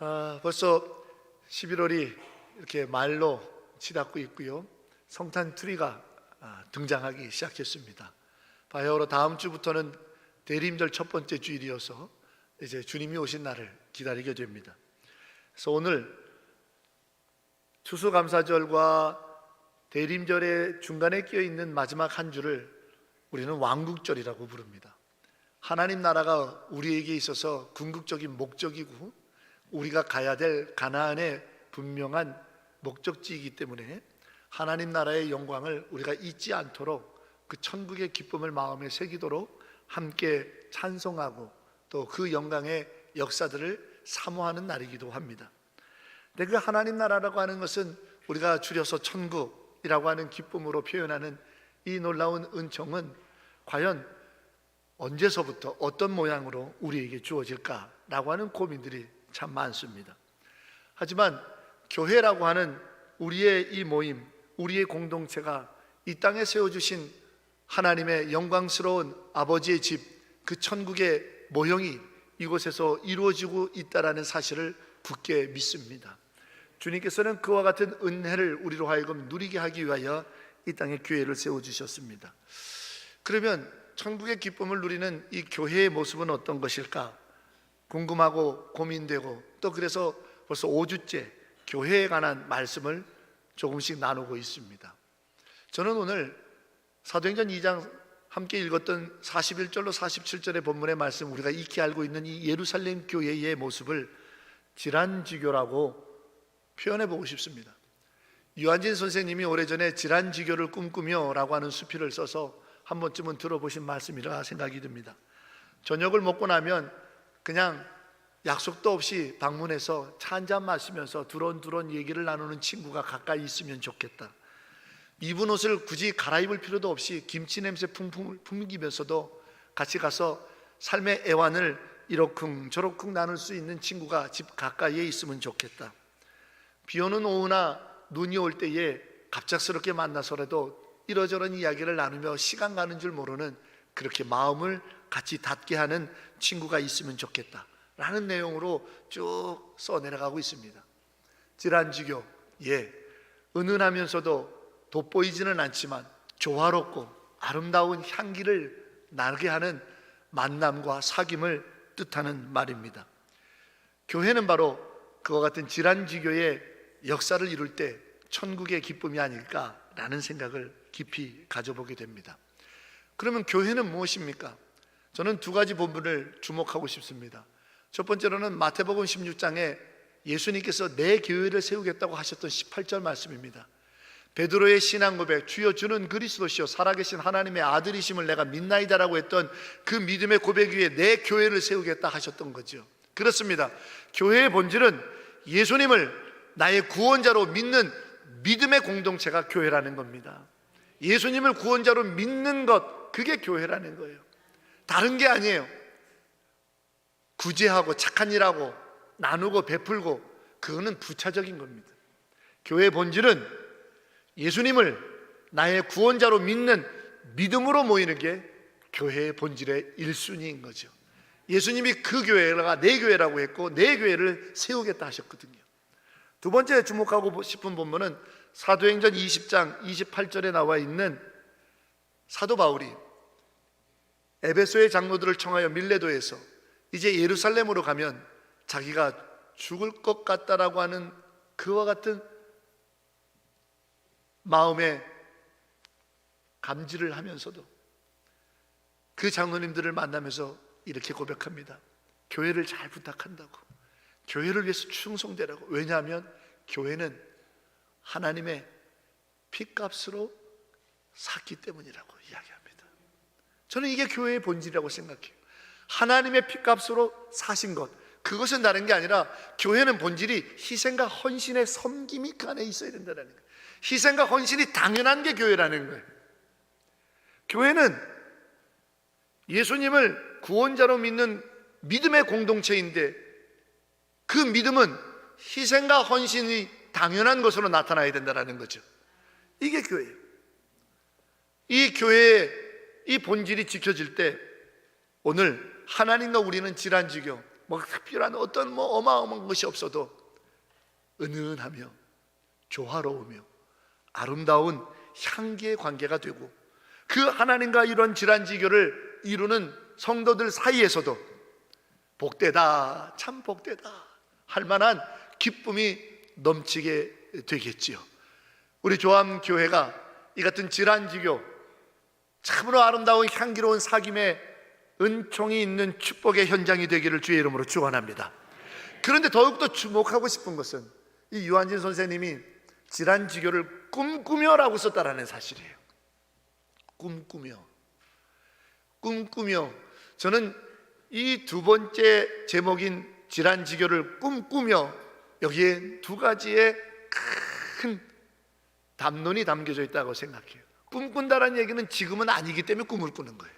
벌써 11월이 이렇게 말로 치닫고 있고요. 성탄 트리가 등장하기 시작했습니다. 바야흐로 다음 주부터는 대림절 첫 번째 주일이어서 이제 주님이 오신 날을 기다리게 됩니다. 그래서 오늘 추수감사절과 대림절의 중간에 끼어 있는 마지막 한 주를 우리는 왕국절이라고 부릅니다. 하나님 나라가 우리에게 있어서 궁극적인 목적이고 우리가 가야 될 가나안의 분명한 목적지이기 때문에 하나님 나라의 영광을 우리가 잊지 않도록 그 천국의 기쁨을 마음에 새기도록 함께 찬송하고 또 그 영광의 역사들을 사모하는 날이기도 합니다. 근데 그 하나님 나라라고 하는 것은 우리가 줄여서 천국이라고 하는 기쁨으로 표현하는 이 놀라운 은총은 과연 언제서부터 어떤 모양으로 우리에게 주어질까라고 하는 고민들이 참 많습니다. 하지만 교회라고 하는 우리의 이 모임, 우리의 공동체가 이 땅에 세워주신 하나님의 영광스러운 아버지의 집, 그 천국의 모형이 이곳에서 이루어지고 있다는 사실을 굳게 믿습니다. 주님께서는 그와 같은 은혜를 우리로 하여금 누리게 하기 위하여 이 땅에 교회를 세워주셨습니다. 그러면 천국의 기쁨을 누리는 이 교회의 모습은 어떤 것일까? 궁금하고 고민되고 또 그래서 벌써 5주째 교회에 관한 말씀을 조금씩 나누고 있습니다. 저는 오늘 사도행전 2장 함께 읽었던 41절로 47절의 본문의 말씀, 우리가 익히 알고 있는 이 예루살렘 교회의 모습을 질환지교라고 표현해 보고 싶습니다. 유한진 선생님이 오래전에 질환지교를 꿈꾸며 라고 하는 수필을 써서 한 번쯤은 들어보신 말씀이라 생각이 듭니다. 저녁을 먹고 나면 그냥 약속도 없이 방문해서 차 한잔 마시면서 두런두런 얘기를 나누는 친구가 가까이 있으면 좋겠다. 입은 옷을 굳이 갈아입을 필요도 없이 김치 냄새 풍풍 풍기면서도 같이 가서 삶의 애환을 이러쿵저러쿵 나눌 수 있는 친구가 집 가까이에 있으면 좋겠다. 비 오는 오후나 눈이 올 때에 갑작스럽게 만나서라도 이러저런 이야기를 나누며 시간 가는 줄 모르는 그렇게 마음을 같이 닿게 하는 친구가 있으면 좋겠다 라는 내용으로 쭉 써내려가고 있습니다. 질환지교, 은은하면서도 돋보이지는 않지만 조화롭고 아름다운 향기를 나게 하는 만남과 사귐을 뜻하는 말입니다. 교회는 바로 그와 같은 질환지교의 역사를 이룰 때 천국의 기쁨이 아닐까라는 생각을 깊이 가져보게 됩니다. 그러면 교회는 무엇입니까? 저는 두 가지 본문을 주목하고 싶습니다. 첫 번째로는 마태복음 16장에 예수님께서 내 교회를 세우겠다고 하셨던 18절 말씀입니다. 베드로의 신앙 고백, 주여 주는 그리스도시요 살아계신 하나님의 아들이심을 내가 믿나이다라고 했던 그 믿음의 고백 위에 내 교회를 세우겠다 하셨던 거죠. 그렇습니다. 교회의 본질은 예수님을 나의 구원자로 믿는 믿음의 공동체가 교회라는 겁니다. 예수님을 구원자로 믿는 것, 그게 교회라는 거예요. 다른 게 아니에요. 구제하고 착한 일하고 나누고 베풀고 그거는 부차적인 겁니다. 교회의 본질은 예수님을 나의 구원자로 믿는 믿음으로 모이는 게 교회의 본질의 1순위인 거죠. 예수님이 그 교회가 내 교회라고 했고 내 교회를 세우겠다 하셨거든요. 두 번째 주목하고 싶은 본문은 사도행전 20장 28절에 나와 있는 사도 바울이 에베소의 장로들을 청하여 밀레도에서 이제 예루살렘으로 가면 자기가 죽을 것 같다라고 하는 그와 같은 마음의 감지를 하면서도 그 장로님들을 만나면서 이렇게 고백합니다. 교회를 잘 부탁한다고, 교회를 위해서 충성되라고. 왜냐하면 교회는 하나님의 핏값으로 샀기 때문이라고 이야기합니다. 저는 이게 교회의 본질이라고 생각해요. 하나님의 핏값으로 사신 것, 그것은 다른 게 아니라 교회는 본질이 희생과 헌신의 섬김이 그 안에 있어야 된다는 거예요. 희생과 헌신이 당연한 게 교회라는 거예요. 교회는 예수님을 구원자로 믿는 믿음의 공동체인데 그 믿음은 희생과 헌신이 당연한 것으로 나타나야 된다는 거죠. 이게 교회예요. 이 교회의 이 본질이 지켜질 때 오늘 하나님과 우리는 질환지교, 특별한 어떤 어마어마한 것이 없어도 은은하며 조화로우며 아름다운 향기의 관계가 되고, 그 하나님과 이런 질환지교를 이루는 성도들 사이에서도 복되다, 참 복되다 할 만한 기쁨이 넘치게 되겠지요. 우리 조암교회가 이 같은 질환지교, 참으로 아름다운 향기로운 사귐의 은총이 있는 축복의 현장이 되기를 주의 이름으로 축원합니다. 그런데 더욱더 주목하고 싶은 것은 이 유한진 선생님이 질환지교를 꿈꾸며라고 썼다라는 사실이에요. 꿈꾸며. 저는 이 두 번째 제목인 질환지교를 꿈꾸며, 여기에 두 가지의 큰 담론이 담겨져 있다고 생각해요. 꿈꾼다라는 얘기는 지금은 아니기 때문에 꿈을 꾸는 거예요.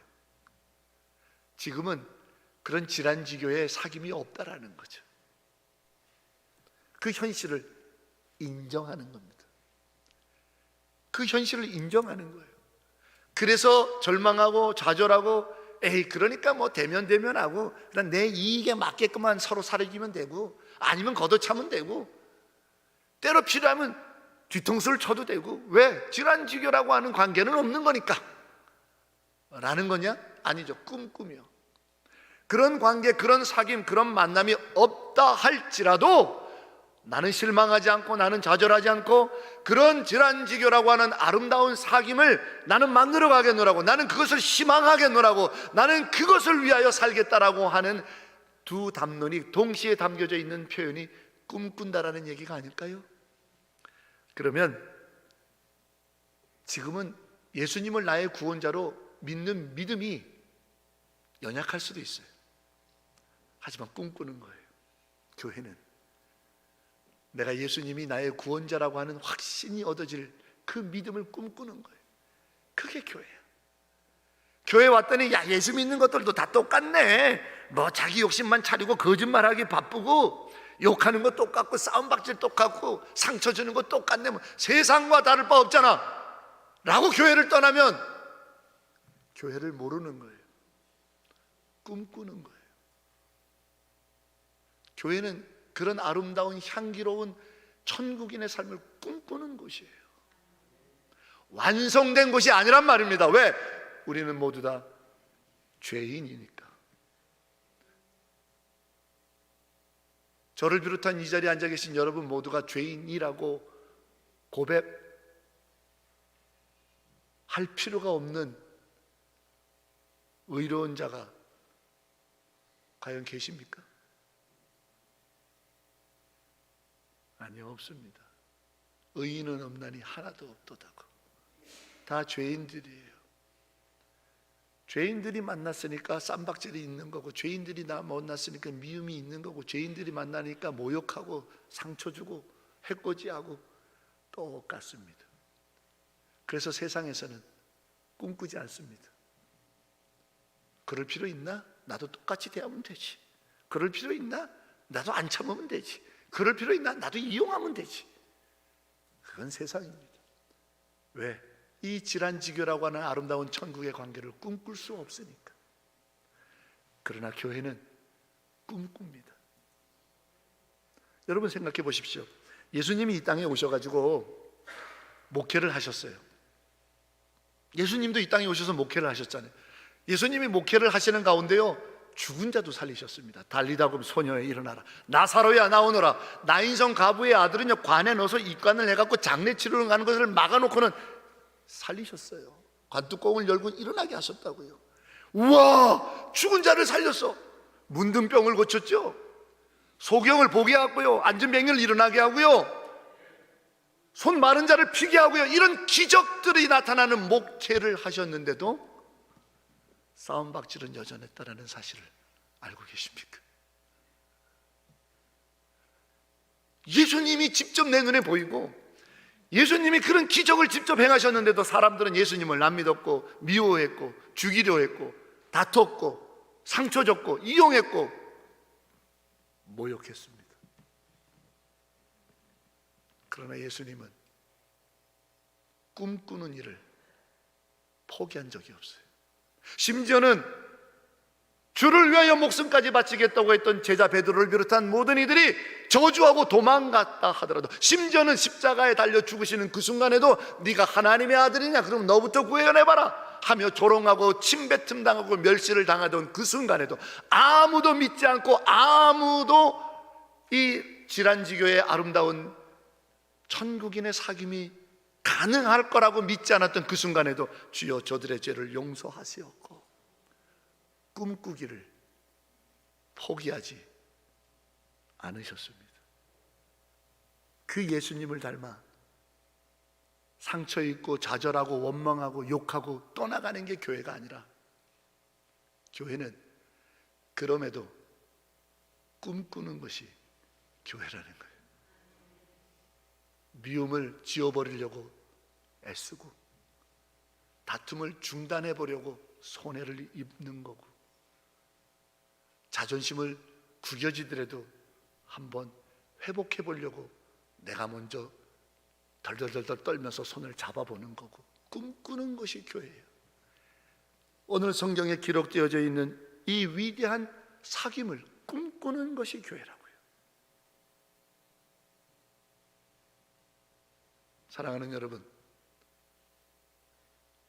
지금은 그런 질환지교의 사귐이 없다라는 거죠. 그 현실을 인정하는 겁니다. 그 현실을 인정하는 거예요. 그래서 절망하고 좌절하고, 그러니까 대면하고 그냥 내 이익에 맞게끔만 서로 사려지면 되고, 아니면 걷어차면 되고, 때로 필요하면 뒤통수를 쳐도 되고, 왜? 질환지교라고 하는 관계는 없는 거니까 라는 거냐? 아니죠. 꿈꾸며 그런 관계, 그런 사귐, 그런 만남이 없다 할지라도 나는 실망하지 않고, 나는 좌절하지 않고, 그런 질환지교라고 하는 아름다운 사귐을 나는 만들어 가겠노라고, 나는 그것을 희망하겠노라고, 나는 그것을 위하여 살겠다라고 하는 두 담론이 동시에 담겨져 있는 표현이 꿈꾼다라는 얘기가 아닐까요? 그러면 지금은 예수님을 나의 구원자로 믿는 믿음이 연약할 수도 있어요. 하지만 꿈꾸는 거예요. 교회는 내가 예수님이 나의 구원자라고 하는 확신이 얻어질 그 믿음을 꿈꾸는 거예요. 그게 교회야. 교회 왔더니 예수 믿는 것들도 다 똑같네, 자기 욕심만 차리고 거짓말하기 바쁘고 욕하는 거 똑같고 싸움박질 똑같고 상처 주는 거 똑같네, 세상과 다를 바 없잖아 라고 교회를 떠나면 교회를 모르는 거예요. 꿈꾸는 거예요. 교회는 그런 아름다운 향기로운 천국인의 삶을 꿈꾸는 곳이에요. 완성된 곳이 아니란 말입니다. 왜? 우리는 모두 다 죄인이니까. 저를 비롯한 이 자리에 앉아 계신 여러분 모두가 죄인이라고 고백할 필요가 없는 의로운 자가 과연 계십니까? 아니요, 없습니다. 의인은 없나니 하나도 없도다고. 다 죄인들이에요. 죄인들이 만났으니까 쌈박질이 있는 거고, 죄인들이 나 만났으니까 미움이 있는 거고, 죄인들이 만나니까 모욕하고 상처 주고 해코지하고 똑같습니다. 그래서 세상에서는 꿈꾸지 않습니다. 그럴 필요 있나? 나도 똑같이 대하면 되지. 그럴 필요 있나? 나도 안 참으면 되지. 그럴 필요 있나? 나도 이용하면 되지. 그건 세상입니다. 왜? 이 질환지교라고 하는 아름다운 천국의 관계를 꿈꿀 수 없으니까. 그러나 교회는 꿈꿉니다. 여러분 생각해 보십시오. 예수님이 이 땅에 오셔가지고 목회를 하셨어요. 예수님도 이 땅에 오셔서 목회를 하셨잖아요. 예수님이 목회를 하시는 가운데요, 죽은 자도 살리셨습니다. 달리다금 소녀에 일어나라, 나사로야 나오너라. 나인성 가부의 아들은요, 관에 넣어서 입관을 해갖고 장례 치르러 가는 것을 막아놓고는 살리셨어요. 관뚜껑을 열고 일어나게 하셨다고요. 우와, 죽은 자를 살렸어. 문둥병을 고쳤죠. 소경을 보게 하고요, 앉은 병을 일어나게 하고요, 손 마른 자를 피게 하고요. 이런 기적들이 나타나는 목회를 하셨는데도 싸움박질은 여전했다라는 사실을 알고 계십니까? 예수님이 직접 내 눈에 보이고 예수님이 그런 기적을 직접 행하셨는데도 사람들은 예수님을 안 믿었고 미워했고 죽이려 했고 다퉜고 상처 줬고 이용했고 모욕했습니다. 그러나 예수님은 꿈꾸는 일을 포기한 적이 없어요. 심지어는 주를 위하여 목숨까지 바치겠다고 했던 제자 베드로를 비롯한 모든 이들이 저주하고 도망갔다 하더라도, 심지어는 십자가에 달려 죽으시는 그 순간에도 네가 하나님의 아들이냐, 그럼 너부터 구해내봐라 하며 조롱하고 침뱉음 당하고 멸시를 당하던 그 순간에도 아무도 믿지 않고, 아무도 이 질환지교의 아름다운 천국인의 사귐이 가능할 거라고 믿지 않았던 그 순간에도 주여 저들의 죄를 용서하시옵고 꿈꾸기를 포기하지 않으셨습니다. 그 예수님을 닮아 상처 입고 좌절하고 원망하고 욕하고 떠나가는 게 교회가 아니라, 교회는 그럼에도 꿈꾸는 것이 교회라는 거예요. 미움을 지워버리려고 애쓰고, 다툼을 중단해 보려고 손해를 입는 거고, 자존심을 구겨지더라도 한번 회복해 보려고 내가 먼저 덜덜덜덜 떨면서 손을 잡아보는 거고, 꿈꾸는 것이 교회예요. 오늘 성경에 기록되어져 있는 이 위대한 사귐을 꿈꾸는 것이 교회라고요. 사랑하는 여러분,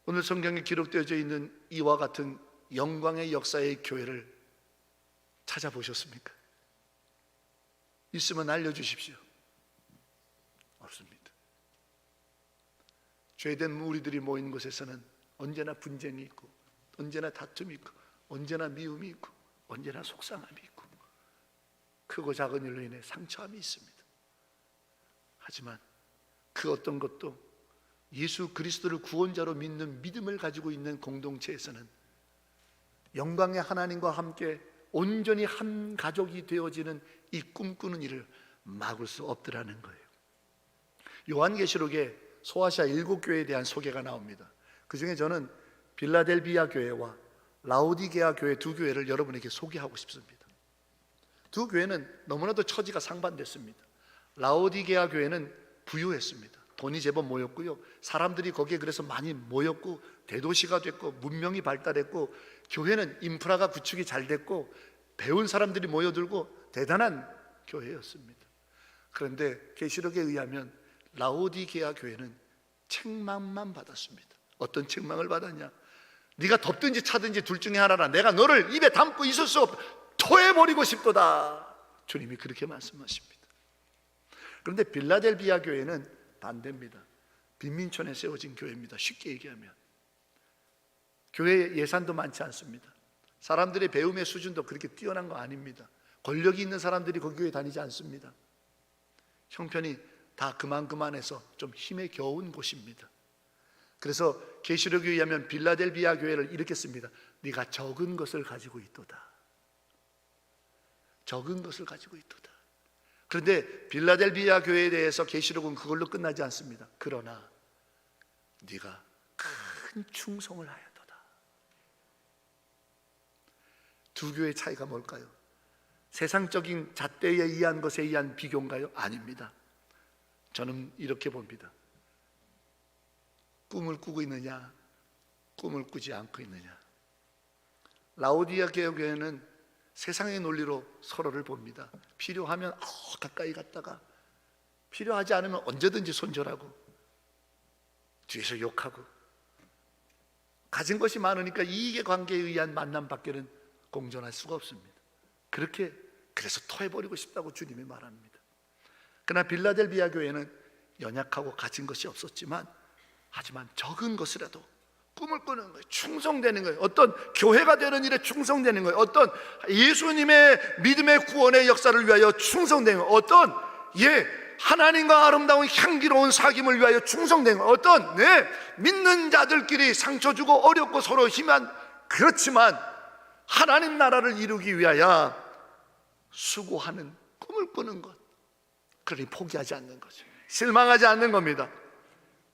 오늘 성경에 기록되어져 있는 이와 같은 영광의 역사의 교회를 찾아보셨습니까? 있으면 알려주십시오. 없습니다. 죄된 무리들이 모인 곳에서는 언제나 분쟁이 있고, 언제나 다툼이 있고, 언제나 미움이 있고, 언제나 속상함이 있고, 크고 작은 일로 인해 상처함이 있습니다. 하지만 그 어떤 것도 예수 그리스도를 구원자로 믿는 믿음을 가지고 있는 공동체에서는 영광의 하나님과 함께 온전히 한 가족이 되어지는 이 꿈꾸는 일을 막을 수 없더라는 거예요. 요한계시록에 소아시아 7교회에 대한 소개가 나옵니다. 그 중에 저는 빌라델비아 교회와 라오디게아 교회 두 교회를 여러분에게 소개하고 싶습니다. 두 교회는 너무나도 처지가 상반됐습니다. 라오디게아 교회는 부유했습니다. 돈이 제법 모였고요, 사람들이 거기에 그래서 많이 모였고 대도시가 됐고 문명이 발달했고 교회는 인프라가 구축이 잘 됐고 배운 사람들이 모여들고 대단한 교회였습니다. 그런데 계시록에 의하면 라오디게아 교회는 책망만 받았습니다. 어떤 책망을 받았냐? 네가 덥든지 차든지 둘 중에 하나라, 내가 너를 입에 담고 있을 수 없다, 토해버리고 싶도다. 주님이 그렇게 말씀하십니다. 그런데 빌라델비아 교회는 반대입니다. 빈민촌에 세워진 교회입니다. 쉽게 얘기하면 교회 예산도 많지 않습니다. 사람들의 배움의 수준도 그렇게 뛰어난 거 아닙니다. 권력이 있는 사람들이 거기 교회 다니지 않습니다. 형편이 다 그만해서 좀 힘에 겨운 곳입니다. 그래서 계시록에 의하면 빌라델비아 교회를 이렇게 씁니다. 네가 적은 것을 가지고 있도다. 적은 것을 가지고 있도다. 그런데 빌라델비아 교회에 대해서 계시록은 그걸로 끝나지 않습니다. 그러나 네가 큰 충성을 하였도다. 두 교회의 차이가 뭘까요? 세상적인 잣대에 의한 것에 의한 비교인가요? 아닙니다. 저는 이렇게 봅니다. 꿈을 꾸고 있느냐, 꿈을 꾸지 않고 있느냐. 라오디게아 교회는 세상의 논리로 서로를 봅니다. 필요하면 가까이 갔다가 필요하지 않으면 언제든지 손절하고 뒤에서 욕하고, 가진 것이 많으니까 이익의 관계에 의한 만남 밖에는 공존할 수가 없습니다. 그래서 토해버리고 싶다고 주님이 말합니다. 그러나 빌라델비아 교회는 연약하고 가진 것이 없었지만, 하지만 적은 것이라도 꿈을 꾸는 거예요. 충성되는 거예요. 어떤 교회가 되는 일에 충성되는 거예요. 어떤 예수님의 믿음의 구원의 역사를 위하여 충성되는 거예요. 어떤 하나님과 아름다운 향기로운 사귐을 위하여 충성되는 거예요. 어떤 믿는 자들끼리 상처 주고 어렵고 서로 힘한, 그렇지만 하나님 나라를 이루기 위하여 수고하는 꿈을 꾸는 것, 그러니 포기하지 않는 거죠. 실망하지 않는 겁니다.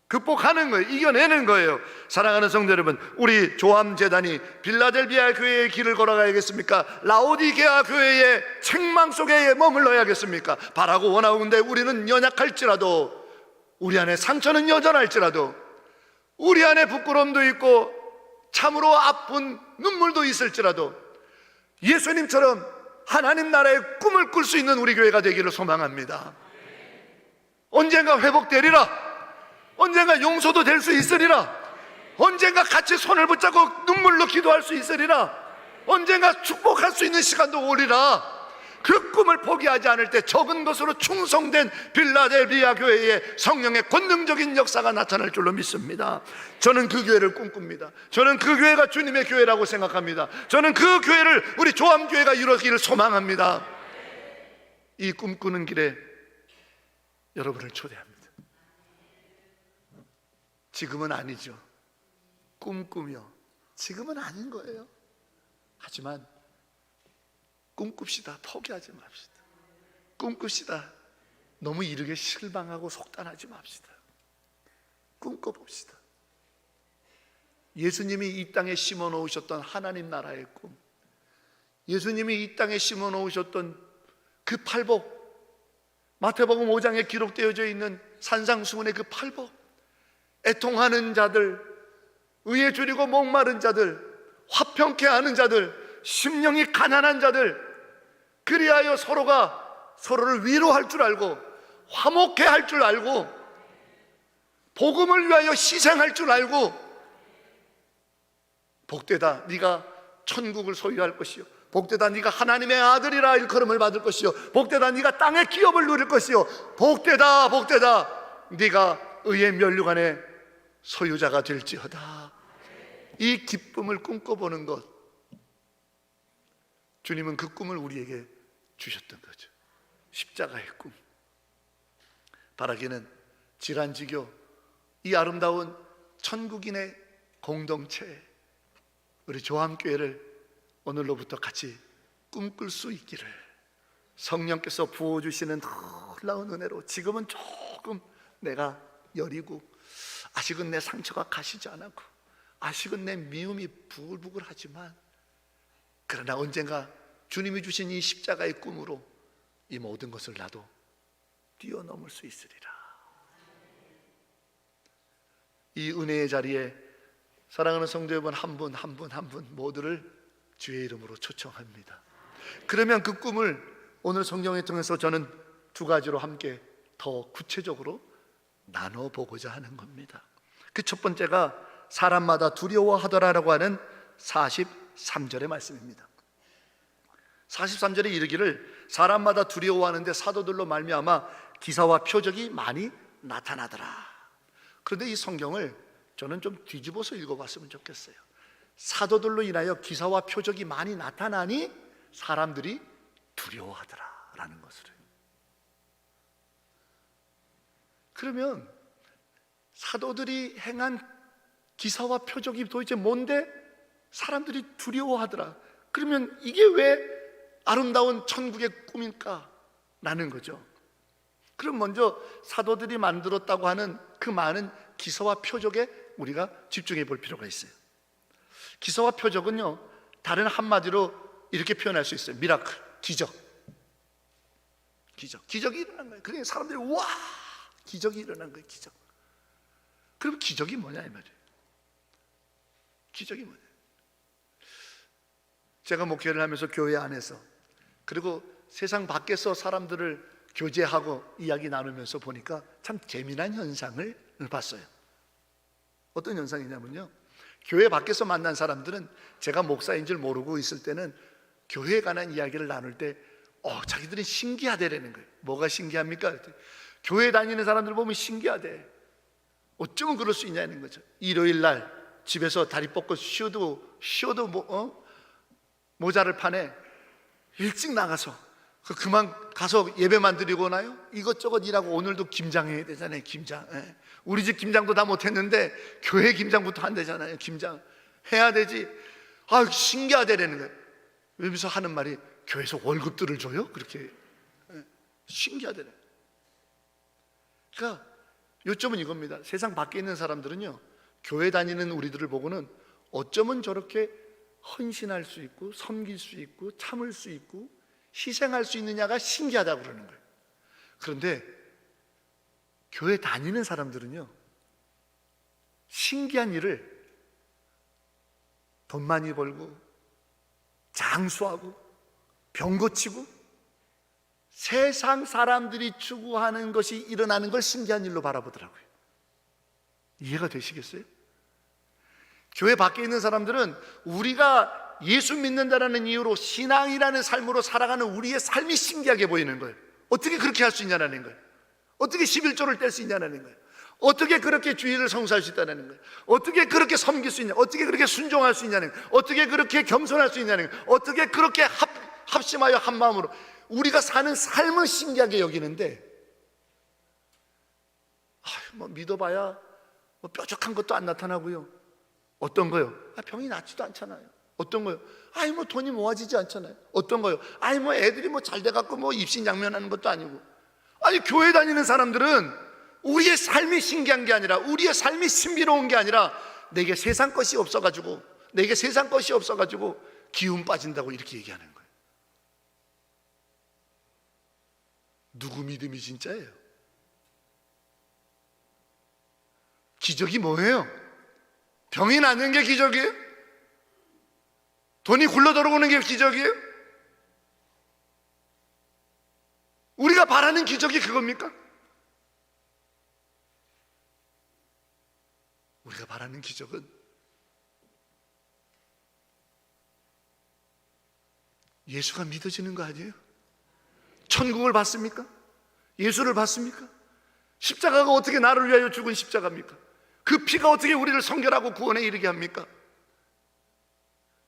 극복하는 거예요. 이겨내는 거예요. 사랑하는 성도 여러분, 우리 조함재단이 빌라델비아 교회의 길을 걸어가야겠습니까? 라오디게아 교회의 책망 속에 머물러야겠습니까? 바라고 원하는데 우리는 연약할지라도, 우리 안에 상처는 여전할지라도, 우리 안에 부끄러움도 있고 참으로 아픈 눈물도 있을지라도 예수님처럼 하나님 나라의 꿈을 꿀 수 있는 우리 교회가 되기를 소망합니다. 언젠가 회복되리라. 언젠가 용서도 될 수 있으리라. 언젠가 같이 손을 붙잡고 눈물로 기도할 수 있으리라. 언젠가 축복할 수 있는 시간도 오리라. 그 꿈을 포기하지 않을 때 적은 것으로 충성된 빌라델비아 교회에 성령의 권능적인 역사가 나타날 줄로 믿습니다. 저는 그 교회를 꿈꿉니다. 저는 그 교회가 주님의 교회라고 생각합니다. 저는 그 교회를 우리 조암교회가 이루어지기를 소망합니다. 이 꿈꾸는 길에 여러분을 초대합니다. 지금은 아니죠. 꿈꾸며 지금은 아닌 거예요. 하지만 꿈꿉시다. 포기하지 맙시다. 꿈꿉시다. 너무 이르게 실망하고 속단하지 맙시다. 꿈꿔봅시다. 예수님이 이 땅에 심어 놓으셨던 하나님 나라의 꿈, 예수님이 이 땅에 심어 놓으셨던 그 팔복, 마태복음 5장에 기록되어져 있는 산상수훈의 그 팔복, 애통하는 자들, 의에 줄이고 목마른 자들, 화평케 하는 자들, 심령이 가난한 자들, 그리하여 서로가 서로를 위로할 줄 알고 화목해 할 줄 알고 복음을 위하여 희생할 줄 알고, 복되다 네가 천국을 소유할 것이요, 복되다 네가 하나님의 아들이라 일컬음을 받을 것이요, 복되다 네가 땅의 기업을 누릴 것이요, 복되다 복되다 네가 의의 면류관의 소유자가 될지어다. 이 기쁨을 꿈꿔보는 것, 주님은 그 꿈을 우리에게 주셨던 거죠. 십자가의 꿈. 바라기는 질환지교, 이 아름다운 천국인의 공동체, 우리 조암교회를 오늘로부터 같이 꿈꿀 수 있기를 성령께서 부어주시는 놀라운 은혜로, 지금은 조금 내가 여리고 아직은 내 상처가 가시지 않았고 아직은 내 미움이 부글부글하지만, 그러나 언젠가 주님이 주신 이 십자가의 꿈으로 이 모든 것을 나도 뛰어넘을 수 있으리라. 이 은혜의 자리에 사랑하는 성도 여러분, 한 분 한 분 한 분 모두를 주의 이름으로 초청합니다. 그러면 그 꿈을 오늘 성경을 통해서 저는 두 가지로 함께 더 구체적으로 나눠보고자 하는 겁니다. 그 첫 번째가 사람마다 두려워하더라라고 하는 43절의 말씀입니다. 43절에 이르기를 사람마다 두려워하는데 사도들로 말미암아 기사와 표적이 많이 나타나더라. 그런데 이 성경을 저는 좀 뒤집어서 읽어봤으면 좋겠어요. 사도들로 인하여 기사와 표적이 많이 나타나니 사람들이 두려워하더라 라는 것을. 그러면 사도들이 행한 기사와 표적이 도대체 뭔데 사람들이 두려워하더라? 그러면 이게 왜 아름다운 천국의 꿈일까? 라는 거죠. 그럼 먼저 사도들이 만들었다고 하는 그 많은 기사와 표적에 우리가 집중해 볼 필요가 있어요. 기사와 표적은요, 다른 한마디로 이렇게 표현할 수 있어요. 미라클, 기적. 기적이 일어난 거예요. 그러니까 사람들이 와, 기적이 일어난 거예요. 기적. 그럼 기적이 뭐냐 이 말이에요. 기적이 뭐냐? 제가 목회를 하면서 교회 안에서, 그리고 세상 밖에서 사람들을 교제하고 이야기 나누면서 보니까 참 재미난 현상을 봤어요. 어떤 현상이냐면요, 교회 밖에서 만난 사람들은 제가 목사인 줄 모르고 있을 때는 교회에 관한 이야기를 나눌 때 자기들이 신기하대라는 거예요. 뭐가 신기합니까? 교회 다니는 사람들 보면 신기하대. 어쩌면 그럴 수 있냐는 거죠. 일요일 날 집에서 다리 뻗고 쉬어도 모자를 파네. 일찍 나가서 그만 가서 예배만 드리고 나요. 이것저것 일하고 오늘도 김장해야 되잖아요. 김장. 우리 집 김장도 다 못했는데 교회 김장부터 한대잖아요. 김장 해야 되지. 신기하다라는 거예요. 그러면서 하는 말이, 교회에서 월급들을 줘요? 그렇게 신기하다네. 그러니까 요점은 이겁니다. 세상 밖에 있는 사람들은요, 교회 다니는 우리들을 보고는 어쩌면 저렇게 헌신할 수 있고 섬길 수 있고 참을 수 있고 희생할 수 있느냐가 신기하다고 그러는 거예요. 그런데 교회 다니는 사람들은요, 신기한 일을 돈 많이 벌고 장수하고 병 고치고 세상 사람들이 추구하는 것이 일어나는 걸 신기한 일로 바라보더라고요. 이해가 되시겠어요? 교회 밖에 있는 사람들은 우리가 예수 믿는다는 이유로 신앙이라는 삶으로 살아가는 우리의 삶이 신기하게 보이는 거예요. 어떻게 그렇게 할 수 있냐는 거예요. 어떻게 11조를 뗄 수 있냐는 거예요. 어떻게 그렇게 주의를 성수할 수 있다는 거예요. 어떻게 그렇게 섬길 수 있냐, 어떻게 그렇게 순종할 수 있냐는 거예요. 어떻게 그렇게 겸손할 수 있냐는 거예요. 어떻게 그렇게 합심하여 한 마음으로 우리가 사는 삶을 신기하게 여기는데, 뭐 믿어봐야 뭐 뾰족한 것도 안 나타나고요. 어떤 거요? 병이 낫지도 않잖아요. 어떤 거요? 뭐 돈이 모아지지 않잖아요. 어떤 거요? 뭐 애들이 뭐 잘 돼갖고 뭐 입신양면하는 것도 아니고. 교회 다니는 사람들은 우리의 삶이 신기한 게 아니라, 우리의 삶이 신비로운 게 아니라, 내게 세상 것이 없어가지고 기운 빠진다고 이렇게 얘기하는 거예요. 누구 믿음이 진짜예요? 기적이 뭐예요? 병이 낫는 게 기적이에요? 돈이 굴러 들어오는 게 기적이에요? 우리가 바라는 기적이 그겁니까? 우리가 바라는 기적은 예수가 믿어지는 거 아니에요? 천국을 받습니까? 예수를 받습니까? 십자가가 어떻게 나를 위하여 죽은 십자가입니까? 그 피가 어떻게 우리를 성결하고 구원에 이르게 합니까?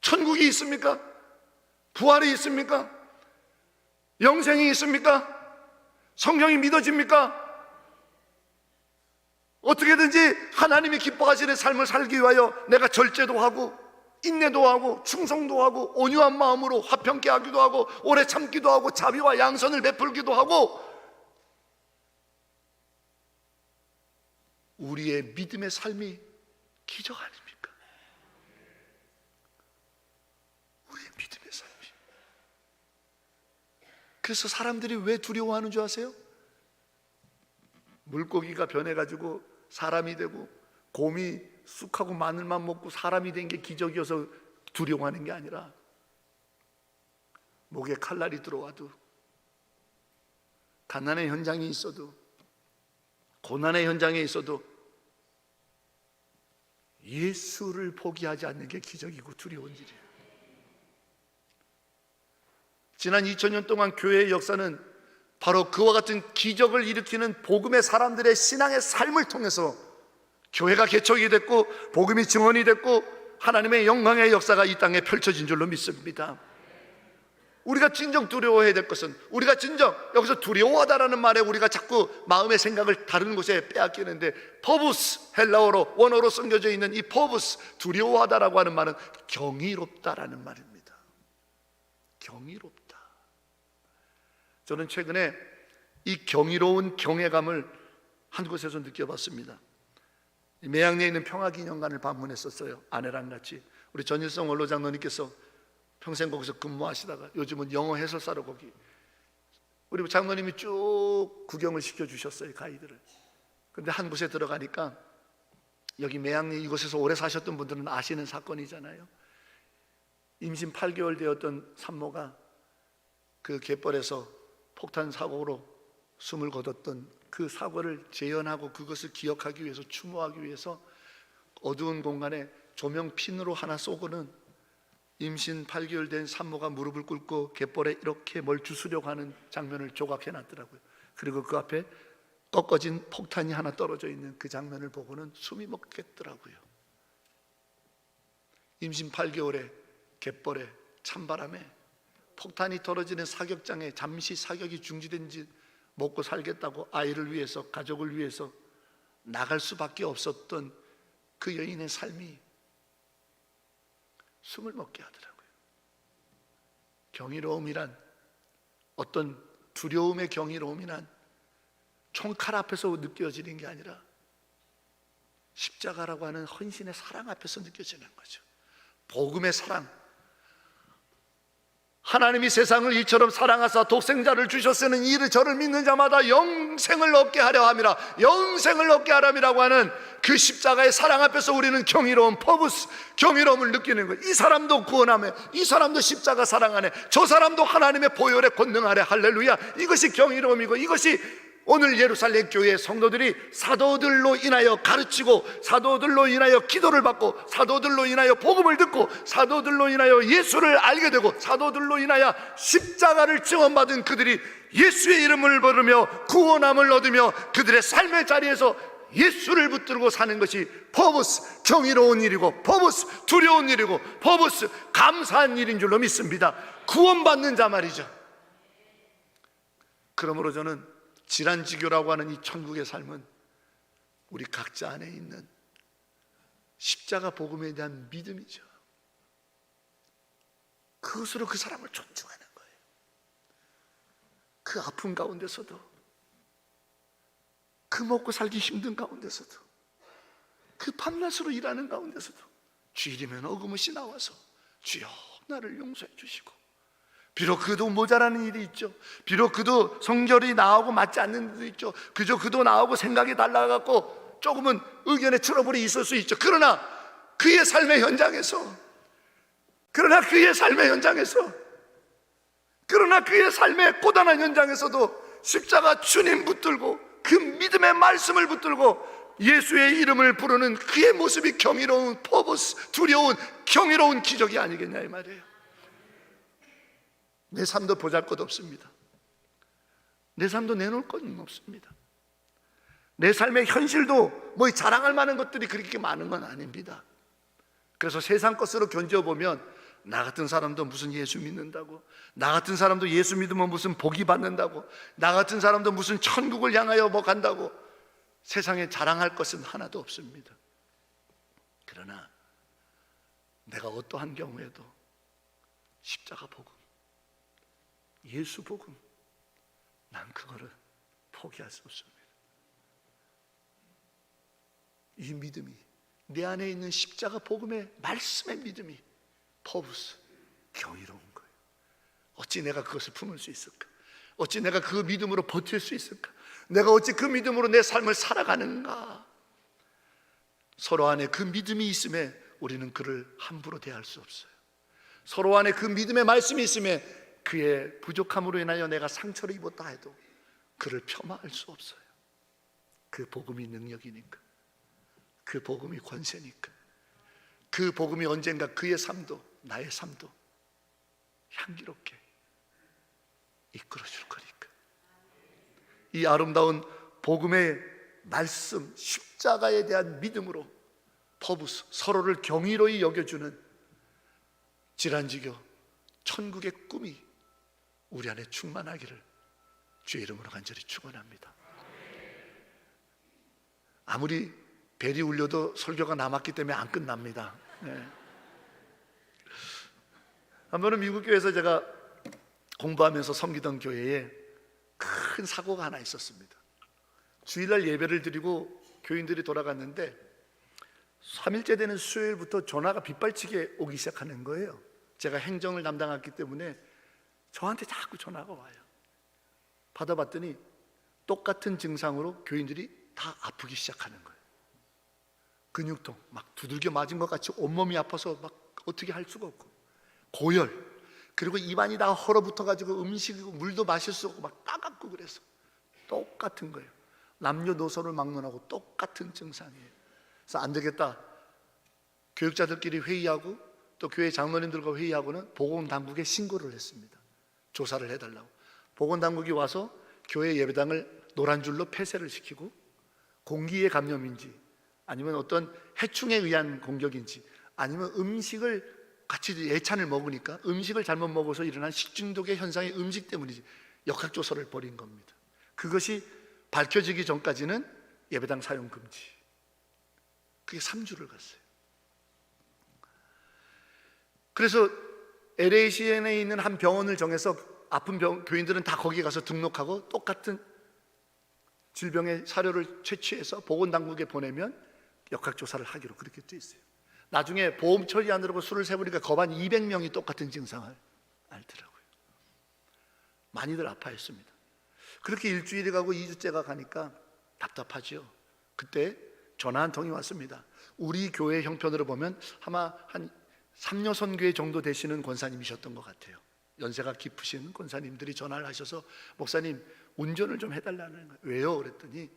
천국이 있습니까? 부활이 있습니까? 영생이 있습니까? 성령이 믿어집니까? 어떻게든지 하나님이 기뻐하시는 삶을 살기 위하여 내가 절제도 하고 인내도 하고 충성도 하고 온유한 마음으로 화평케 하기도 하고 오래 참기도 하고 자비와 양선을 베풀기도 하고, 우리의 믿음의 삶이 기적 아닙니까? 우리의 믿음의 삶이. 그래서 사람들이 왜 두려워하는 줄 아세요? 물고기가 변해가지고 사람이 되고 곰이 쑥하고 마늘만 먹고 사람이 된 게 기적이어서 두려워하는 게 아니라, 목에 칼날이 들어와도, 가난의 현장이 있어도, 고난의 현장에 있어도 예수를 포기하지 않는 게 기적이고 두려운 일이에요. 지난 2000년 동안 교회의 역사는 바로 그와 같은 기적을 일으키는 복음의 사람들의 신앙의 삶을 통해서 교회가 개척이 됐고 복음이 증언이 됐고 하나님의 영광의 역사가 이 땅에 펼쳐진 줄로 믿습니다. 우리가 진정 두려워해야 될 것은, 우리가 진정 여기서 두려워하다라는 말에 우리가 자꾸 마음의 생각을 다른 곳에 빼앗기는데, 퍼부스, 헬라어로 원어로 숨겨져 있는 이 퍼부스, 두려워하다라고 하는 말은 경이롭다라는 말입니다. 경이롭다. 저는 최근에 이 경이로운 경외감을 한 곳에서 느껴봤습니다. 매양리에 있는 평화기념관을 방문했었어요. 아내랑 같이. 우리 전일성 원로 장로님께서 평생 거기서 근무하시다가 요즘은 영어 해설사로 거기, 우리 장로님이 쭉 구경을 시켜주셨어요, 가이드를. 그런데 한 곳에 들어가니까, 여기 매양리 이곳에서 오래 사셨던 분들은 아시는 사건이잖아요. 임신 8개월 되었던 산모가 그 갯벌에서 폭탄 사고로 숨을 거뒀던 그 사고를 재현하고 그것을 기억하기 위해서, 추모하기 위해서 어두운 공간에 조명 핀으로 하나 쏘고는 임신 8개월 된 산모가 무릎을 꿇고 갯벌에 이렇게 뭘 주스려고 하는 장면을 조각해 놨더라고요. 그리고 그 앞에 꺾어진 폭탄이 하나 떨어져 있는 그 장면을 보고는 숨이 먹겠더라고요. 임신 8개월에 갯벌에 찬바람에 폭탄이 떨어지는 사격장에 잠시 사격이 중지된 지 먹고 살겠다고 아이를 위해서, 가족을 위해서 나갈 수밖에 없었던 그 여인의 삶이 숨을 먹게 하더라고요. 경이로움이란, 어떤 두려움의 경이로움이란 총칼 앞에서 느껴지는 게 아니라 십자가라고 하는 헌신의 사랑 앞에서 느껴지는 거죠. 복음의 사랑. 하나님이 세상을 이처럼 사랑하사 독생자를 주셨으는 이를 저를 믿는 자마다 영생을 얻게 하려 함이라. 영생을 얻게 하람이라고 하는 그 십자가의 사랑 앞에서 우리는 경이로운 퍼부스, 경이로움을 느끼는 거예요. 이 사람도 구원하네, 이 사람도 십자가 사랑하네, 저 사람도 하나님의 보혈에 권능하네. 할렐루야. 이것이 경이로움이고, 이것이 오늘 예루살렘 교회의 성도들이 사도들로 인하여 가르치고, 사도들로 인하여 기도를 받고, 사도들로 인하여 복음을 듣고, 사도들로 인하여 예수를 알게 되고, 사도들로 인하여 십자가를 증언받은 그들이 예수의 이름을 부르며 구원함을 얻으며 그들의 삶의 자리에서 예수를 붙들고 사는 것이 퍼부스, 경이로운 일이고, 퍼부스, 두려운 일이고, 퍼부스, 감사한 일인 줄로 믿습니다. 구원받는 자 말이죠. 그러므로 저는 질환지교라고 하는 이 천국의 삶은 우리 각자 안에 있는 십자가 복음에 대한 믿음이죠. 그것으로 그 사람을 존중하는 거예요. 그 아픔 가운데서도, 그 먹고 살기 힘든 가운데서도, 그 밤낮으로 일하는 가운데서도 주일이면 어금없이 나와서 주여 나를 용서해 주시고, 비록 그도 모자라는 일이 있죠. 비록 그도 성결이 나하고 맞지 않는 일도 있죠. 그도 나하고 생각이 달라갖고 조금은 의견의 트러블이 있을 수 있죠. 그러나 그의 삶의 현장에서, 그러나 그의 삶의 고단한 현장에서도 십자가 주님 붙들고 그 믿음의 말씀을 붙들고 예수의 이름을 부르는 그의 모습이 경이로운 퍼부스, 두려운 경이로운 기적이 아니겠냐 이 말이에요. 내 삶도 보잘것없습니다. 내 삶도 내놓을 건 없습니다. 내 삶의 현실도 뭐 자랑할 만한 것들이 그렇게 많은 건 아닙니다. 그래서 세상 것으로 견뎌보면 나 같은 사람도 무슨 예수 믿는다고, 나 같은 사람도 예수 믿으면 무슨 복이 받는다고, 나 같은 사람도 무슨 천국을 향하여 뭐 간다고, 세상에 자랑할 것은 하나도 없습니다. 그러나 내가 어떠한 경우에도 십자가 복음, 예수 복음, 난 그거를 포기할 수 없습니다. 이 믿음이, 내 안에 있는 십자가 복음의 말씀의 믿음이 퍼부스, 경이로운 거예요. 어찌 내가 그것을 품을 수 있을까? 어찌 내가 그 믿음으로 버틸 수 있을까? 내가 어찌 그 믿음으로 내 삶을 살아가는가? 서로 안에 그 믿음이 있음에 우리는 그를 함부로 대할 수 없어요. 서로 안에 그 믿음의 말씀이 있음에 그의 부족함으로 인하여 내가 상처를 입었다 해도 그를 폄하할 수 없어요. 그 복음이 능력이니까, 그 복음이 권세니까, 그 복음이 언젠가 그의 삶도 나의 삶도 향기롭게 이끌어 줄 거니까. 이 아름다운 복음의 말씀, 십자가에 대한 믿음으로 퍼부스, 서로를 경이로이 여겨주는 질환지교 천국의 꿈이 우리 안에 충만하기를 주의 이름으로 간절히 축원합니다. 아무리 벨이 울려도 설교가 남았기 때문에 안 끝납니다. 네. 한 번은 미국 교회에서 제가 공부하면서 섬기던 교회에 큰 사고가 하나 있었습니다. 주일날 예배를 드리고 교인들이 돌아갔는데 3일째 되는 수요일부터 전화가 빗발치게 오기 시작하는 거예요. 제가 행정을 담당했기 때문에 저한테 자꾸 전화가 와요. 받아봤더니 똑같은 증상으로 교인들이 다 아프기 시작하는 거예요. 근육통, 막 두들겨 맞은 것 같이 온몸이 아파서 막 어떻게 할 수가 없고, 고열, 그리고 입안이 다 헐어붙어가지고 음식이고 물도 마실 수 없고 막 따갑고, 그래서 똑같은 거예요. 남녀노소를 막론하고 똑같은 증상이에요. 그래서 안 되겠다, 교육자들끼리 회의하고 또 교회 장로님들과 회의하고는 보건당국에 신고를 했습니다. 조사를 해달라고. 보건당국이 와서 교회 예배당을 노란 줄로 폐쇄를 시키고, 공기의 감염인지 아니면 어떤 해충에 의한 공격인지 아니면 음식을 같이 예찬을 먹으니까 음식을 잘못 먹어서 일어난 식중독의 현상이 음식 때문이지, 역학조사를 벌인 겁니다. 그것이 밝혀지기 전까지는 예배당 사용 금지. 그게 3주를 갔어요. 그래서 LACN에 있는 한 병원을 정해서 아픈 교인들은 다 거기 가서 등록하고 똑같은 질병의 사료를 채취해서 보건당국에 보내면 역학조사를 하기로 그렇게 돼 있어요. 나중에 보험 처리 안 하고 수를 세보니까 거반 200명이 똑같은 증상을 알더라고요. 많이들 아파했습니다. 그렇게 일주일이 가고 2주째가 가니까 답답하지요. 그때 전화 한 통이 왔습니다. 우리 교회 형편으로 보면 아마 한 3여선교회 정도 되시는 권사님이셨던 것 같아요. 연세가 깊으신 권사님들이 전화를 하셔서 목사님 운전을 좀 해달라는 거예요. 왜요? 그랬더니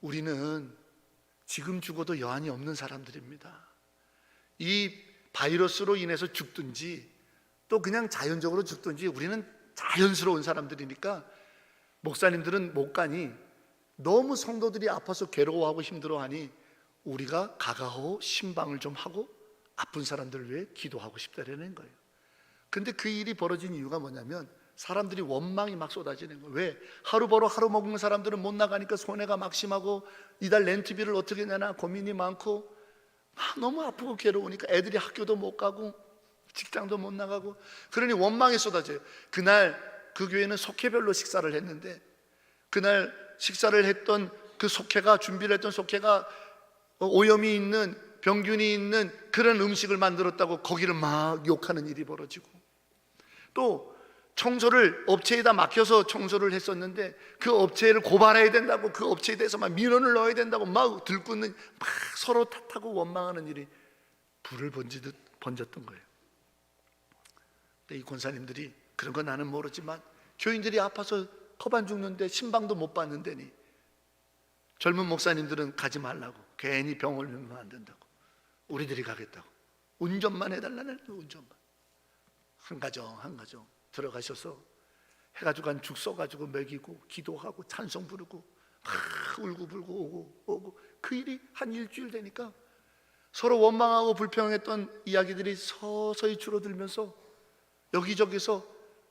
우리는 지금 죽어도 여한이 없는 사람들입니다. 이 바이러스로 인해서 죽든지 또 그냥 자연적으로 죽든지 우리는 자연스러운 사람들이니까 목사님들은 못 가니 너무 성도들이 아파서 괴로워하고 힘들어하니 우리가 가가호 신방을 좀 하고 아픈 사람들을 위해 기도하고 싶다라는 거예요. 근데 그 일이 벌어진 이유가 뭐냐면 사람들이 원망이 막 쏟아지는 거예요. 왜? 하루 벌어 하루 먹는 사람들은 못 나가니까 손해가 막심하고 이달 렌트비를 어떻게 내나 고민이 많고 너무 아프고 괴로우니까 애들이 학교도 못 가고 직장도 못 나가고 그러니 원망이 쏟아져요. 그날 그 교회는 속회별로 식사를 했는데 그날 식사를 했던 그 속회가 준비를 했던 속회가 오염이 있는 병균이 있는 그런 음식을 만들었다고 거기를 막 욕하는 일이 벌어지고 또 청소를 업체에다 맡겨서 청소를 했었는데 그 업체를 고발해야 된다고 그 업체에 대해서 막 민원을 넣어야 된다고 막 들끓는 막 서로 탓하고 원망하는 일이 불을 번지듯 번졌던 거예요. 이 권사님들이 그런 건 나는 모르지만 교인들이 아파서 컵안 죽는데 신방도 못 받는다니 젊은 목사님들은 가지 말라고 괜히 병 올리면 안 된다고 우리들이 가겠다고 운전만 해달라는 운전만 한 가정 들어가셔서 해가지고 한 죽 써가지고 먹이고 기도하고 찬송 부르고 막 울고불고 오고 그 일이 한 일주일 되니까 서로 원망하고 불평했던 이야기들이 서서히 줄어들면서 여기저기서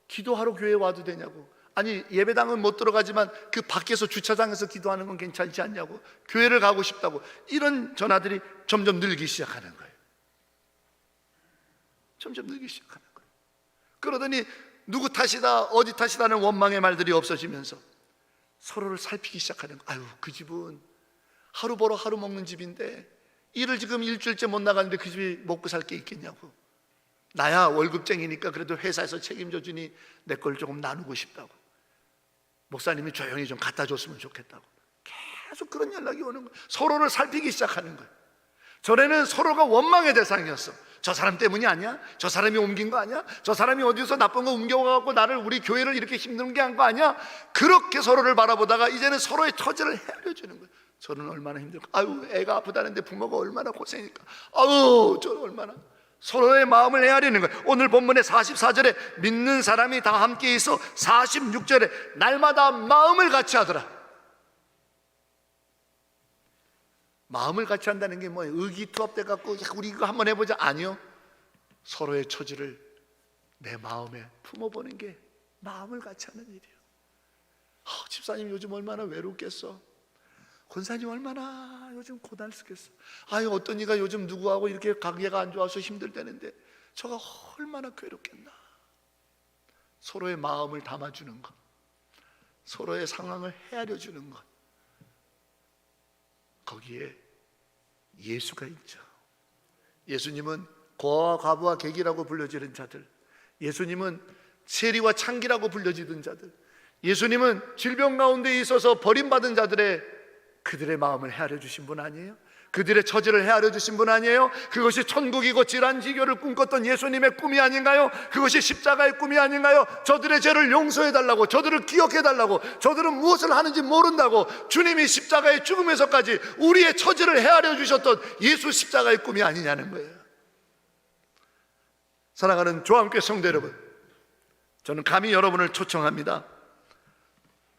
기도하러 교회에 와도 되냐고 아니 예배당은 못 들어가지만 그 밖에서 주차장에서 기도하는 건 괜찮지 않냐고 교회를 가고 싶다고 이런 전화들이 점점 늘기 시작하는 거예요. 점점 늘기 시작하는 거예요. 그러더니 누구 탓이다 어디 탓이다는 원망의 말들이 없어지면서 서로를 살피기 시작하는 거예요. 아유 그 집은 하루 벌어 하루 먹는 집인데 일을 지금 일주일째 못 나가는데 그 집이 먹고 살 게 있겠냐고 나야 월급쟁이니까 그래도 회사에서 책임져 주니 내 걸 조금 나누고 싶다고 목사님이 조용히 좀 갖다 줬으면 좋겠다고 계속 그런 연락이 오는 거예요. 서로를 살피기 시작하는 거예요. 전에는 서로가 원망의 대상이었어. 저 사람 때문이 아니야? 저 사람이 옮긴 거 아니야? 저 사람이 어디서 나쁜 거 옮겨가고 나를 우리 교회를 이렇게 힘든 게 한 거 아니야? 그렇게 서로를 바라보다가 이제는 서로의 처지를 헤아려주는 거예요. 저는 얼마나 힘들까? 아유 애가 아프다는데 부모가 얼마나 고생이니까 아유 저는 얼마나 서로의 마음을 헤아리는 거예요. 오늘 본문의 44절에 믿는 사람이 다 함께 있어 46절에 날마다 마음을 같이 하더라. 마음을 같이 한다는 게 뭐예요? 의기투합돼 갖고 우리 이거 한번 해보자 아니요. 서로의 처지를 내 마음에 품어보는 게 마음을 같이 하는 일이에요. 집사님 요즘 얼마나 외롭겠어. 권사님 얼마나 요즘 고달쓰겠어. 아유 어떤 이가 요즘 누구하고 이렇게 관계가 안 좋아서 힘들다는데 저가 얼마나 괴롭겠나. 서로의 마음을 담아주는 것, 서로의 상황을 헤아려주는 것, 거기에 예수가 있죠. 예수님은 고아와 과부와 객이라고 불려지는 자들, 예수님은 세리와 창기라고 불려지던 자들, 예수님은 질병 가운데 있어서 버림받은 자들의 그들의 마음을 헤아려 주신 분 아니에요? 그들의 처지를 헤아려 주신 분 아니에요? 그것이 천국이고 질환지교를 꿈꿨던 예수님의 꿈이 아닌가요? 그것이 십자가의 꿈이 아닌가요? 저들의 죄를 용서해 달라고, 저들을 기억해 달라고, 저들은 무엇을 하는지 모른다고 주님이 십자가의 죽음에서까지 우리의 처지를 헤아려 주셨던 예수 십자가의 꿈이 아니냐는 거예요. 사랑하는 조함교회 성도 여러분, 저는 감히 여러분을 초청합니다.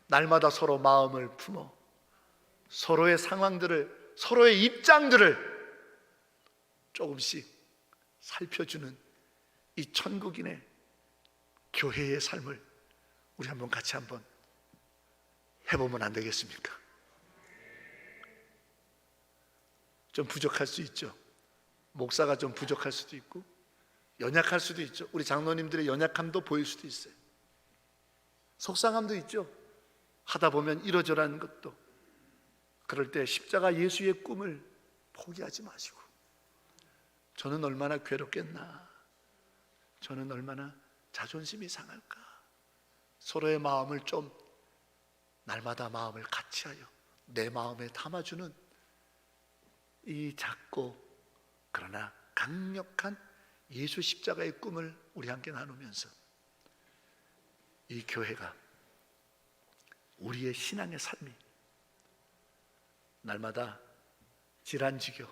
날마다 서로 마음을 품어 서로의 상황들을, 서로의 입장들을 조금씩 살펴주는 이 천국인의 교회의 삶을 우리 한번 같이 한번 해보면 안 되겠습니까? 좀 부족할 수 있죠. 목사가 좀 부족할 수도 있고 연약할 수도 있죠. 우리 장로님들의 연약함도 보일 수도 있어요. 속상함도 있죠. 하다 보면 이러저러한 것도. 그럴 때 십자가 예수의 꿈을 포기하지 마시고 저는 얼마나 괴롭겠나, 저는 얼마나 자존심이 상할까, 서로의 마음을 좀 날마다 마음을 같이하여 내 마음에 담아주는 이 작고 그러나 강력한 예수 십자가의 꿈을 우리 함께 나누면서 이 교회가 우리의 신앙의 삶이 날마다 질환지교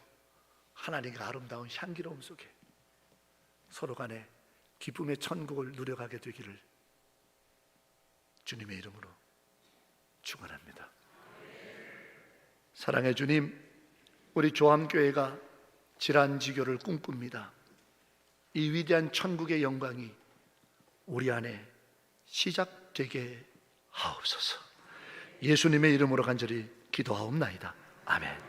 하나님의 아름다운 향기로움 속에 서로 간에 기쁨의 천국을 누려가게 되기를 주님의 이름으로 축원합니다. 사랑의 주님, 우리 조함교회가 질환지교를 꿈꿉니다. 이 위대한 천국의 영광이 우리 안에 시작되게 하옵소서. 예수님의 이름으로 간절히 기도하옵나이다. 아멘.